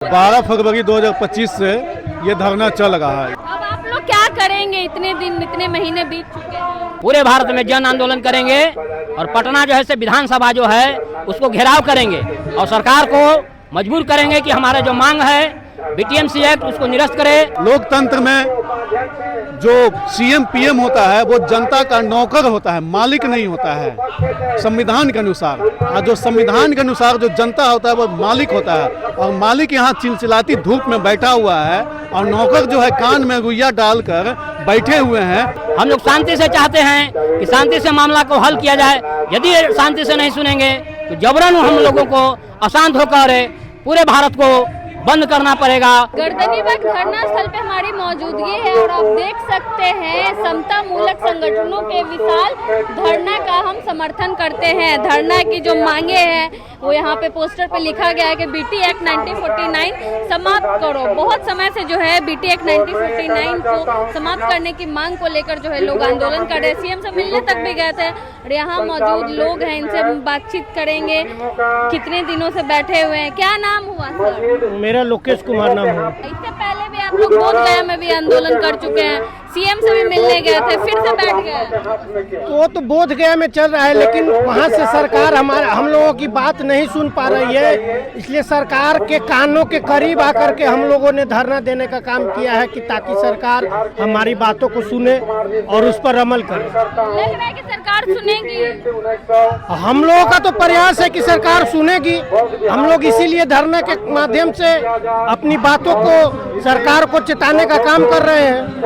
12 फरवरी 2025 से ये धरना चल रहा है। अब आप लोग क्या करेंगे? इतने दिन इतने महीने बीत चुके हैं। पूरे भारत में जन आंदोलन करेंगे और पटना जो है से विधानसभा जो है उसको घेराव करेंगे और सरकार को मजबूर करेंगे कि हमारा जो मांग है बीटीएमसी एक्ट उसको निरस्त करे। लोकतंत्र में जो सीएम पीएम होता है वो जनता का नौकर होता है, मालिक नहीं होता है संविधान के अनुसार। और जो संविधान के अनुसार जो जनता होता है वो मालिक होता है, और मालिक यहाँ चिलचिलाती धूप में बैठा हुआ है और नौकर जो है कान में रुइया डालकर बैठे हुए हैं। हम लोग शांति से चाहते हैं कि शांति से मामला को हल किया जाए। यदि शांति से नहीं सुनेंगे तो जबरन हम लोगों को अशांत होकर पूरे भारत को बंद करना पड़ेगा। गर्दनीबाग धरना स्थल पे हमारी मौजूदगी है और आप देख सकते हैं समता मूलक संगठनों के विशाल धरना का हम समर्थन करते हैं। धरना की जो मांगे हैं वो यहाँ पे पोस्टर पे लिखा गया है कि बीटी एक्ट 1949 समाप्त करो। बहुत समय से जो है बीटी एक्ट 1949 को समाप्त करने की मांग को लेकर जो है लोग आंदोलन कर रहे हैं। सीएम से मिलने तक भी गए थे और यहाँ मौजूद लोग हैं, इनसे बातचीत करेंगे। कितने दिनों से बैठे हुए हैं, क्या नाम हुआ सर? मेरा लोकेश कुमार नाम है। इससे पहले भी आप लोग बोधगया में भी आंदोलन कर चुके हैं, सीएम से भी मिलने गए थे, फिर से बैठ गए। वो तो बोधगया में चल रहा है, लेकिन वहाँ से सरकार हम लोगों की बात नहीं सुन पा रही है। इसलिए सरकार के कानों के करीब आकर के हम लोगों ने धरना देने का काम किया है कि ताकि सरकार हमारी बातों को सुने और उस पर अमल करे। लग रहा है कि सरकार सुनेगी। हम लोगों का तो प्रयास है कि सरकार सुनेगी। हम लोग इसीलिए धरने के माध्यम से अपनी बातों को सरकार को चेताने का काम कर रहे हैं।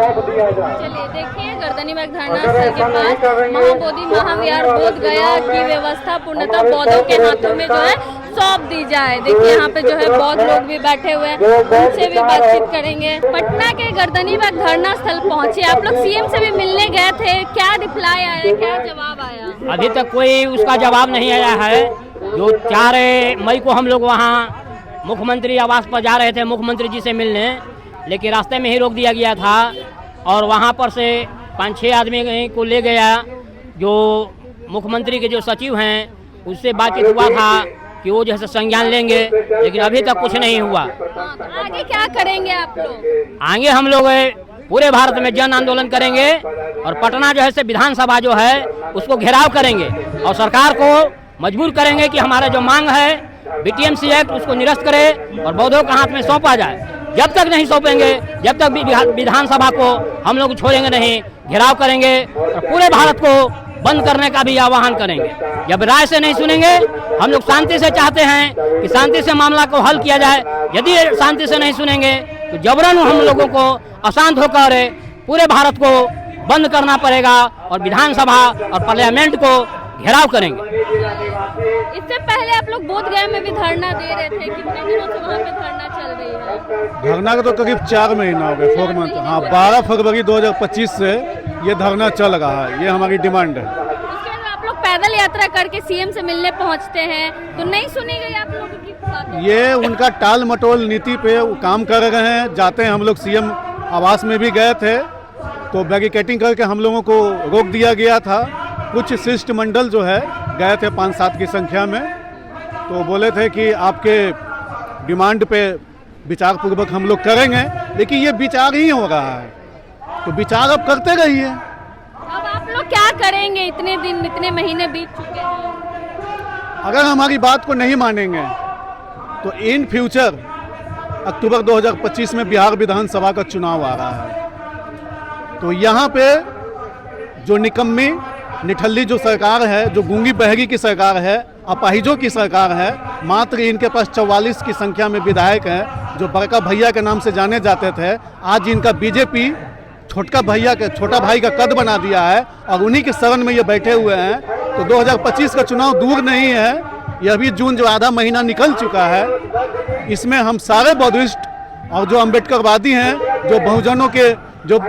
चलिए देखिए, गर्दनीबाग धरना स्थल के पास महाबोधि महाविहार बोधगया की व्यवस्था पूर्णतः बौद्धों के हाथों में जो है सौंप दी जाए। देखिए यहाँ पे जो है बौद्ध लोग भी बैठे हुए हैं, उनसे भी बातचीत करेंगे। पटना के गर्दनीबाग धरना स्थल पहुँचे, आप लोग सीएम से भी मिलने गए थे, क्या रिप्लाई आया, क्या जवाब आया? अभी तक कोई उसका जवाब नहीं आया है। जो 4 मई को हम लोग वहाँ मुख्यमंत्री आवास पर जा रहे थे मुख्यमंत्री जी से मिलने, लेकिन रास्ते में ही रोक दिया गया था और वहाँ पर से 5-6 आदमी को ले गया। जो मुख्यमंत्री के जो सचिव हैं उससे बातचीत हुआ था कि वो जैसे संज्ञान लेंगे, लेकिन अभी तक कुछ नहीं हुआ। तो आगे क्या करेंगे आप लोग? आगे हम लोग पूरे भारत में जन आंदोलन करेंगे और पटना जो है से विधानसभा जो है उसको घेराव करेंगे और सरकार को मजबूर करेंगे कि हमारा जो मांग है बीटीएमसी एक्ट उसको निरस्त करे और बौद्धों के हाथ में सौंपा जाए। जब तक नहीं सौंपेंगे, जब तक विधानसभा को हम लोग छोड़ेंगे नहीं, घेराव करेंगे और पूरे भारत को बंद करने का भी आह्वान करेंगे। जब राय से नहीं सुनेंगे, हम लोग शांति से चाहते हैं कि शांति से मामला को हल किया जाए। यदि शांति से नहीं सुनेंगे तो जबरन हम लोगों को अशांत होकर पूरे भारत को बंद करना पड़ेगा और विधानसभा और पार्लियामेंट को घेराव करेंगे। इससे पहले आप लोग बोधगया में भी धरना दे रहे थे, कितने दिनों से वहाँ पे धरना चल रही है? धरना का तो करीब 4 महीना हो गए, 4 मंथ। हाँ, 12 फरवरी 2025 से ये धरना चल रहा है, ये हमारी डिमांड है। उसके बाद आप लोग पैदल यात्रा करके सीएम से मिलने पहुँचते हैं, तो नहीं सुनी गई आप लोगों की बात? ये उनका टाल मटोल नीति पे वो काम कर रहे हैं। जाते हैं, हम लोग सीएम आवास में भी गए थे तो बैरिकेडिंग करके हम लोगों को रोक दिया गया था। कुछ शिष्टमंडल जो है गए थे 5-7 की संख्या में, तो बोले थे कि आपके डिमांड पे विचार पूर्वक हम लोग करेंगे, लेकिन ये विचार ही हो रहा है, तो विचार अब करते रहिए। अब आप लोग क्या करेंगे? इतने दिन इतने महीने बीत चुके हैं। अगर हमारी बात को नहीं मानेंगे तो इन फ्यूचर अक्टूबर 2025 में बिहार विधानसभा का चुनाव आ रहा है, तो यहाँ पे जो निकम्मी निठल्ली जो सरकार है, जो गूंगी बहरी की सरकार है, अपाहिजों की सरकार है, मात्र इनके पास 44 की संख्या में विधायक हैं जो बड़का भैया के नाम से जाने जाते थे। आज इनका बीजेपी छोटा भाई का कद बना दिया है और उन्हीं के शरण में ये बैठे हुए हैं। तो 2025 का चुनाव दूर नहीं है, यह भी जून जो आधा महीना निकल चुका है। इसमें हम सारे बौद्धिस्ट और जो अम्बेडकरवादी हैं, जो बहुजनों के जो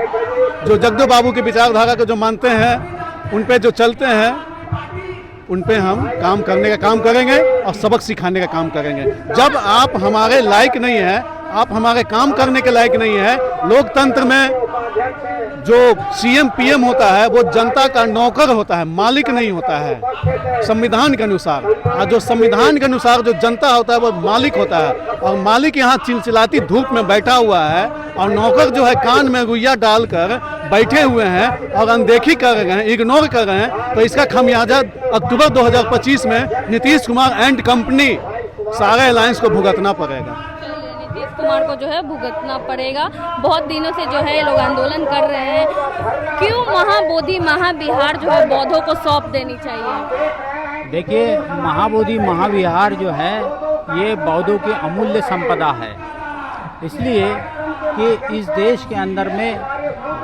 जगदो बाबू की विचारधारा को जो मानते हैं, उन पे जो चलते हैं, उन पे हम काम करने का काम करेंगे और सबक सिखाने का काम करेंगे। जब आप हमारे लायक नहीं हैं, आप हमारे काम करने के लायक नहीं हैं, लोकतंत्र में जो सीएम पीएम होता है वो जनता का नौकर होता है, मालिक नहीं होता है संविधान के अनुसार। और जो संविधान के अनुसार जो जनता होता है वो मालिक होता है, और मालिक यहाँ चिलचिलाती धूप में बैठा हुआ है और नौकर जो है कान में रुइया डालकर बैठे हुए हैं और अनदेखी कर रहे हैं, इग्नोर कर रहे हैं। तो इसका खमियाजा अक्टूबर 2025 में नीतीश कुमार एंड कंपनी सारे अलायंस को भुगतना पड़ेगा। नीतीश कुमार को जो है भुगतना पड़ेगा। बहुत दिनों से जो है ये लोग आंदोलन कर रहे हैं। क्यों महाबोधि महाविहार जो है बौद्धों को सौंप देनी चाहिए? देखिए, महाबोधि महाविहार जो है ये बौद्धों की अमूल्य संपदा है, इसलिए कि इस देश के अंदर में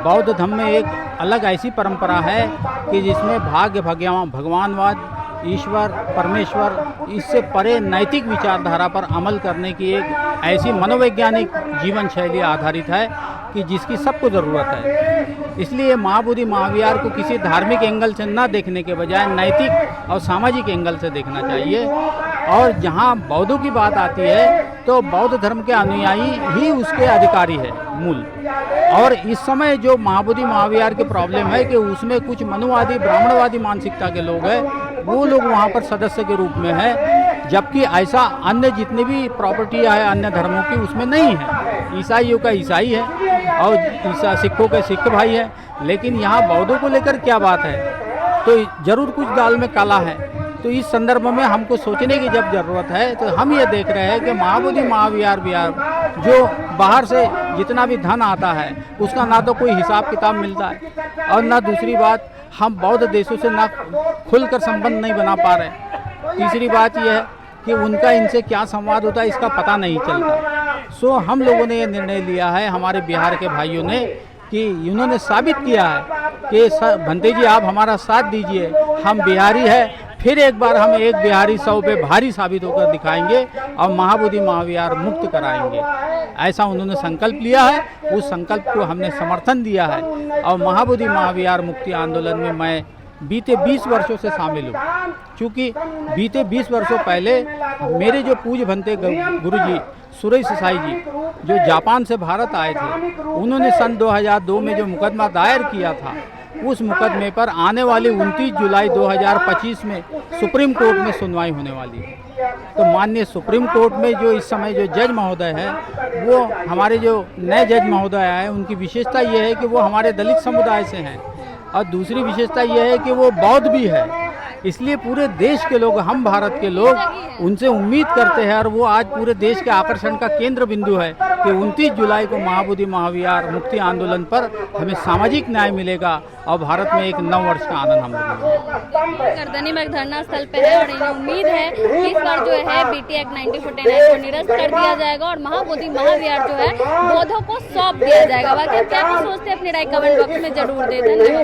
बौद्ध धर्म में एक अलग ऐसी परंपरा है कि जिसमें भाग्य भगवानवाद, ईश्वर परमेश्वर, इससे परे नैतिक विचारधारा पर अमल करने की एक ऐसी मनोवैज्ञानिक जीवन शैली आधारित है कि जिसकी सबको ज़रूरत है। इसलिए महाबोधि महाविहार को किसी धार्मिक एंगल से न देखने के बजाय नैतिक और सामाजिक एंगल से देखना चाहिए। और जहाँ बौद्धों की बात आती है तो बौद्ध धर्म के अनुयायी ही उसके अधिकारी है मूल। और इस समय जो महाबोधि महाविहार की प्रॉब्लम है कि उसमें कुछ मनुवादी ब्राह्मणवादी मानसिकता के लोग हैं, वो लोग वहाँ पर सदस्य के रूप में है, जबकि ऐसा अन्य जितनी भी प्रॉपर्टी है अन्य धर्मों की उसमें नहीं है। ईसाइयों का ईसाई है और सिखों के सिख भाई है, लेकिन यहाँ बौद्धों को लेकर क्या बात है? तो जरूर कुछ दाल में काला है। तो इस संदर्भ में हमको सोचने की जब ज़रूरत है तो हम ये देख रहे हैं कि महाबोधि महाविहार जो बाहर से जितना भी धन आता है उसका ना तो कोई हिसाब किताब मिलता है, और ना दूसरी बात हम बौद्ध देशों से ना खुलकर संबंध नहीं बना पा रहे। तीसरी बात यह है कि उनका इनसे क्या संवाद होता है इसका पता नहीं चलता। सो हम लोगों ने ये निर्णय लिया है, हमारे बिहार के भाइयों ने, कि इन्होंने साबित किया है कि भंते जी आप हमारा साथ दीजिए, हम बिहारी है, फिर एक बार हम एक बिहारी 100 पे भारी साबित होकर दिखाएंगे और महाबोधि महाविहार मुक्त कराएंगे। ऐसा उन्होंने संकल्प लिया है, उस संकल्प को हमने समर्थन दिया है। और महाबोधि महाविहार मुक्ति आंदोलन में मैं बीते 20 वर्षों से शामिल हूँ, क्योंकि बीते 20 वर्षों पहले मेरे जो पूज्य भंते गुरुजी सुरेश साई जी जो जापान से भारत आए थे, उन्होंने सन 2002 में जो मुकदमा दायर किया था, उस मुकदमे पर आने वाली 29 जुलाई 2025 में सुप्रीम कोर्ट में सुनवाई होने वाली है। तो माननीय सुप्रीम कोर्ट में जो इस समय जो जज महोदय है, वो हमारे जो नए जज महोदय आए, उनकी विशेषता ये है कि वो हमारे दलित समुदाय से हैं, और दूसरी विशेषता ये है कि वो बौद्ध भी है। इसलिए पूरे देश के लोग, हम भारत के लोग उनसे उम्मीद करते हैं, और वो आज पूरे देश के आकर्षण का केंद्र बिंदु है कि 29 जुलाई को महाबोधि महाविहार मुक्ति आंदोलन पर हमें सामाजिक न्याय मिलेगा और भारत में एक नव वर्ष का आनंद हम लोग गर्दनी में धरना स्थल पे है और इन्हें उम्मीद है कि इस बार जो है BT Act 1949 को निरस्त कर दिया जाएगा और महाबोधि महाविहार जो है बौद्धों को सौंप दिया जाएगा। बाकी क्या कुछ सोचते हैं अपनी राय कमेंट बॉक्स में जरूर दे दें।